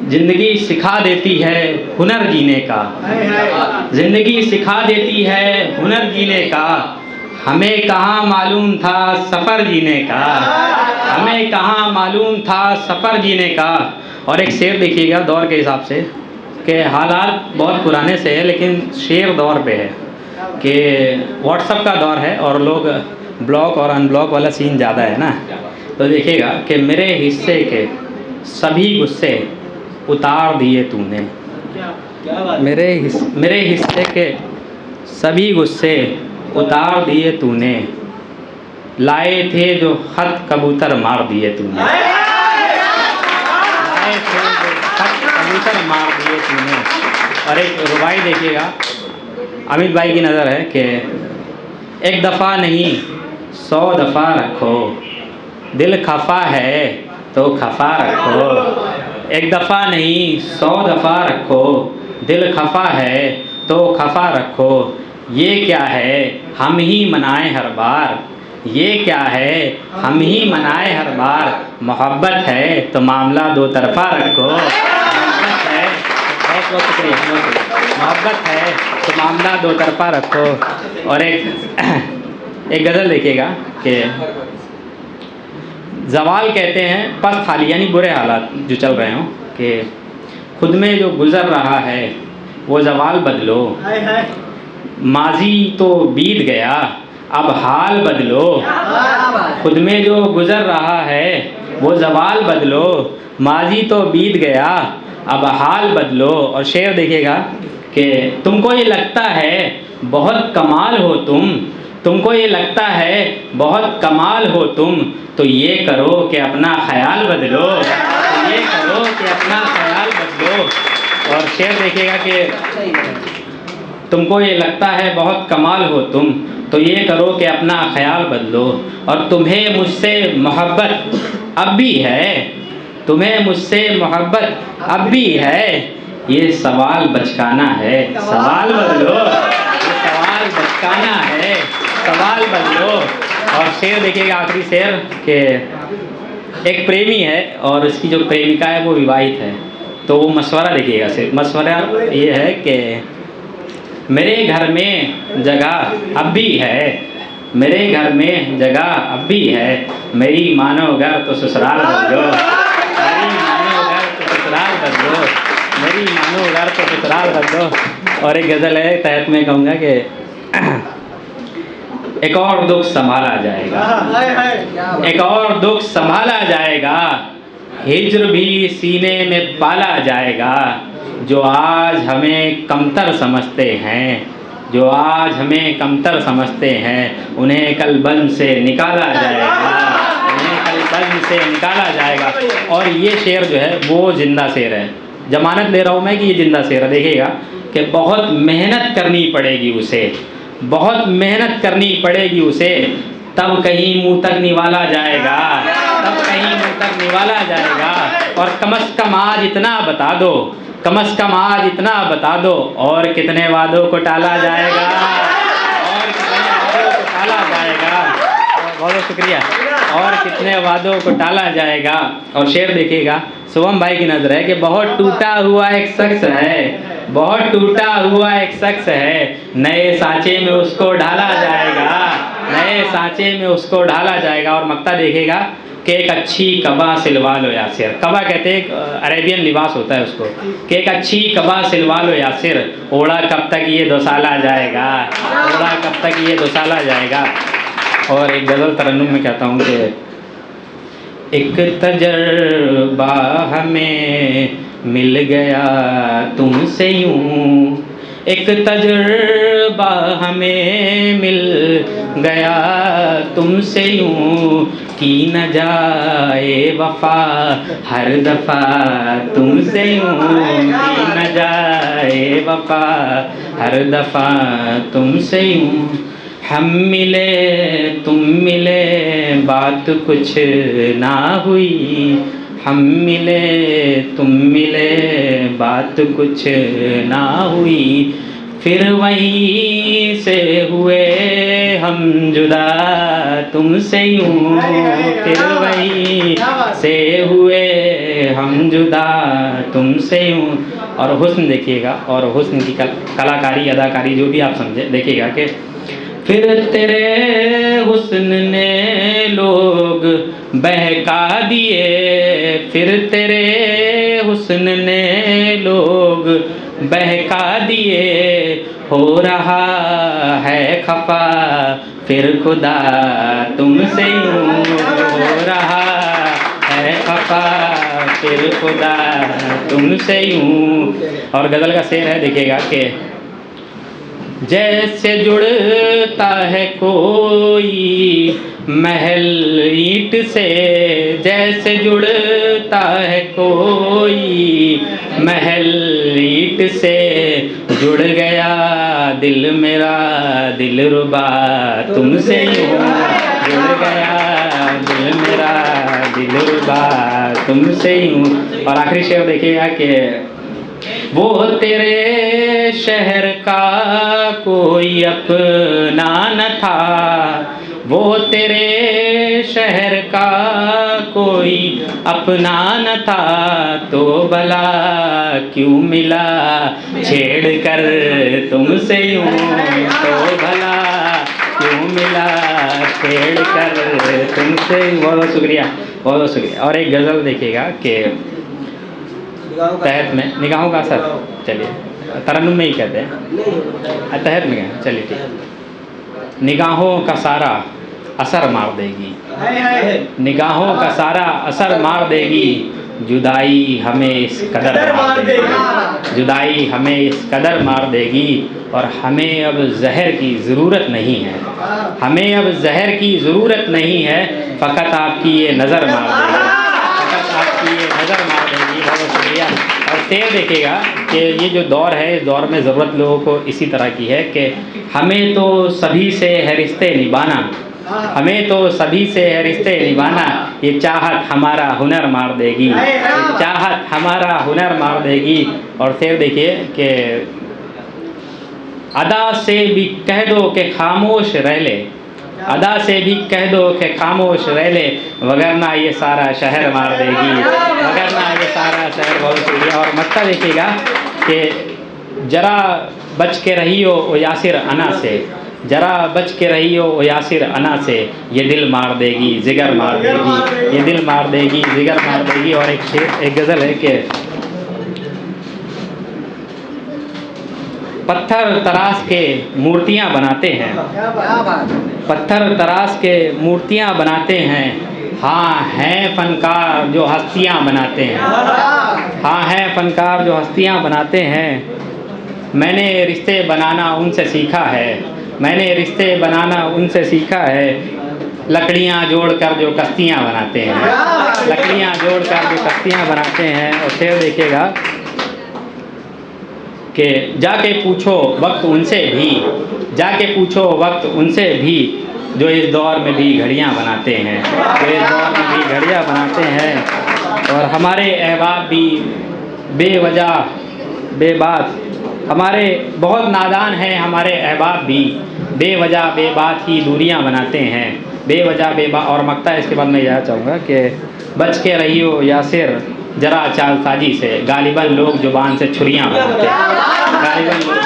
जिंदगी सिखा देती है हुनर जीने का, जिंदगी सिखा देती है हुनर जीने का, हमें कहाँ मालूम था सफ़र जीने का, हमें कहाँ मालूम था सफ़र जीने का। और एक शेर देखिएगा दौर के हिसाब से कि हालात बहुत पुराने से है लेकिन शेर दौर पे है कि व्हाट्सअप का दौर है और लोग ब्लॉक और अनब्लॉक वाला सीन ज़्यादा है ना। तो देखिएगा कि मेरे हिस्से के सभी गुस्से उतार दिए तूने, मेरे हिस्से के सभी गुस्से उतार दिए तूने, लाए थे जो खत कबूतर मार दिए तूने, लाए थे जो खत कबूतर मार दिए तूने। और एक रुबाई देखिएगा, अमित भाई की नज़र है कि एक दफ़ा नहीं 100 दफ़ा रखो, दिल खफा है तो खफा रखो, एक दफ़ा नहीं 100 दफ़ा रखो, दिल खफा है तो खफा रखो। ये क्या है हम ही मनाए हर बार, ये क्या है हम ही मनाए हर बार, मोहब्बत है तो मामला दो तरफ़ा रखो, मोहब्बत है, बहुत बहुत शुक्रिया, मोहब्बत है तो मामला दो तरफ़ा रखो। और एक गज़ल देखिएगा कि ज़वाल कहते हैं पस्त हाली यानी बुरे हालात जो चल रहे हों कि खुद में जो गुज़र रहा है वो ज़वाल बदलो, माजी तो बीत गया अब हाल बदलो, खुद में जो गुज़र रहा है वो ज़वाल बदलो, माजी तो बीत गया अब हाल बदलो। और शेर देखिएगा कि तुमको ये लगता है बहुत कमाल हो तुमको ये लगता है बहुत कमाल हो तुम, तो ये करो कि अपना ख्याल बदलो, तो ये करो कि अपना ख्याल बदलो। और शेर देखिएगा कि तुमको ये लगता है बहुत कमाल हो तुम, तो ये करो कि अपना ख्याल बदलो। और तुम्हें मुझसे मोहब्बत अब भी है, तुम्हें मुझसे मोहब्बत अब भी है, ये सवाल बचकाना है, सवाल बदलो, ये सवाल बचकाना है, सवाल बदलो। और शेर देखिएगा आखिरी शेर कि एक प्रेमी है और उसकी जो प्रेमिका है वो विवाहित है, तो वो मशवरा देखिएगा से मशवरा ये है कि मेरे घर में जगह अब भी है, मेरे घर में जगह अब भी है, मेरी मानो घर तो ससुराल बदलो, मेरी मानो घर तो ससुराल बदलो, मेरी मानो घर तो ससुराल बदलो। और एक गज़ल है तहत में कहूँगा कि एक और दुख संभाला जाएगा, एक और दुख संभाला जाएगा, हिज्र भी सीने में पाला जाएगा, जो आज हमें कमतर समझते हैं, जो आज हमें कमतर समझते हैं, उन्हें कल बज़्म से निकाला जाएगा, उन्हें कल बज़्म से निकाला जाएगा। और ये शेर जो है वो ज़िंदा शेर है, ज़मानत ले रहा हूँ मैं कि ये ज़िंदा शेर है। देखिएगा कि बहुत मेहनत करनी पड़ेगी उसे, बहुत मेहनत करनी पड़ेगी उसे, तब कहीं मुँह तक निवाला जाएगा, तब कहीं मुँह तक निवाला जाएगा। और कम से कम आज इतना बता दो, कम से कम आज इतना बता दो, और कितने वादों को टाला जाएगा, और कितने वादों को टाला जाएगा। बहुत बहुत शुक्रिया। और कितने वादों को टाला जाएगा। और शेर देखिएगा शुभम भाई की नज़र है कि बहुत टूटा हुआ एक शख्स है, बहुत टूटा हुआ एक शख्स है, नए सांचे में उसको ढाला जाएगा, नए सांचे में उसको ढाला जाएगा। और मक्ता देखिएगा कि एक अच्छी कबा सिलवा लो यासिर, कबा कहते हैं अरेबियन लिबास होता है उसको, कि एक अच्छी कबा सिलवा लो यासिर, ओढ़ा कब तक ये दोसाला जाएगा, ओढ़ा कब तक ये दोसाला जाएगा। और एक गज़ल तरन्नुम में कहता हूँ कि एक तजर्बा हमें मिल गया तुमसे यूं, एक तजर्बा हमें मिल गया तुमसे यूं, की न जाए वफ़ा हर दफ़ा तुमसे यूं, की न जाए वफ़ा हर दफ़ा तुमसे यूं। हम मिले तुम मिले बात कुछ ना हुई, हम मिले तुम मिले बात कुछ ना हुई, फिर वहीं से हुए हम जुदा तुमसे यूं, फिर वहीं से हुए हम जुदा तुमसे यूं। और हुस्न देखिएगा, और हुस्न की कलाकारी अदाकारी जो भी आप समझे देखिएगा कि फिर तेरे हुस्न ने लोग बहका दिए, फिर तेरे हुस्न ने लोग बहका दिए, हो रहा है खफा फिर खुदा तुमसे यूं, हो रहा है खफा फिर खुदा तुमसे यूं। और गज़ल का शेर है देखिएगा कि जैसे जुड़ता है कोई महल ईंट से, जैसे जुड़ता है कोई महल ईंट से, जुड़ गया दिल मेरा दिलरुबा तुमसे यूं, जुड़ गया दिल मेरा दिलरुबा तुमसे यूं। और आखिरी शेर देखिएगा कि वो तेरे शहर का कोई अपना न था, वो तेरे शहर का कोई अपना न था, तो भला क्यों मिला छेड़ कर तुमसे यूं, तो भला क्यों मिला छेड़ कर तुमसे। बहुत बहुत शुक्रिया, बहुत बहुत शुक्रिया। और एक गज़ल देखिएगा कि तहत में निगाहों का असर, चलिए तरन्नुम में ही कहते हैं, तहत में कहें, चलिए ठीक। निगाहों का सारा असर मार देगी, निगाहों का सारा असर मार देगी, जुदाई हमें इस कदर मार देगी, जुदाई हमें इस कदर मार देगी। और हमें अब जहर की ज़रूरत नहीं है, हमें अब जहर की ज़रूरत नहीं है, फ़कत आपकी ये नज़र मार देगी, फ़कत आपकी ये नज़र मार देगी। बहुत शुक्रिया। और शेर देखिएगा कि ये जो दौर है, इस दौर में ज़रूरत लोगों को इसी तरह की है कि हमें तो सभी से है रिश्ते निभाना, हमें तो सभी से है रिश्ते निभाना, ये चाहत हमारा हुनर मार देगी, ये चाहत हमारा हुनर मार देगी। और शेर देखिए कि अदा से भी कह दो कि खामोश रह ले, अदा से भी कह दो कि खामोश रह ले, वगरना ये सारा शहर मार देगी, वगरना ये सारा शहर। बहुत शुक्रिया। और मक्ता देखिएगा कि जरा बच के रहियो ओ यासिर अना से, जरा बच के रहियो ओ यासिर अना से, ये दिल मार देगी जिगर मार देगी, ये दिल मार देगी जिगर मार देगी। और एक गज़ल है कि पत्थर तराश के मूर्तियाँ बनाते हैं, पत्थर तराश के मूर्तियाँ बनाते हैं, हाँ हैं फनकार जो हस्तियाँ बनाते हैं, हाँ हैं फनकार जो हस्तियाँ बनाते हैं। मैंने रिश्ते बनाना उनसे सीखा है, मैंने रिश्ते बनाना उनसे सीखा है, लकड़ियाँ जोड़कर जो कश्तियाँ बनाते हैं, लकड़ियाँ जोड़कर जो कश्तियाँ बनाते हैं। और शेर देखिएगा कि जाके पूछो वक्त उनसे भी, जाके पूछो वक्त उनसे भी, जो इस दौर में भी घड़ियाँ बनाते हैं, जो इस दौर में भी घड़ियाँ बनाते हैं। और हमारे अहबाब भी बेवजह बेबात, हमारे बहुत नादान हैं हमारे अहबाब भी, बेवजह बेबात ही दूरियां बनाते हैं, बेवजह बेबात। और मक्ता इसके बाद मैं यह चाहूँगा कि बच के रहियो यासिर जरा चालसाजी से, गालिबन लोग जुबान से छुरियां बनाते हैं, गालिबन लोग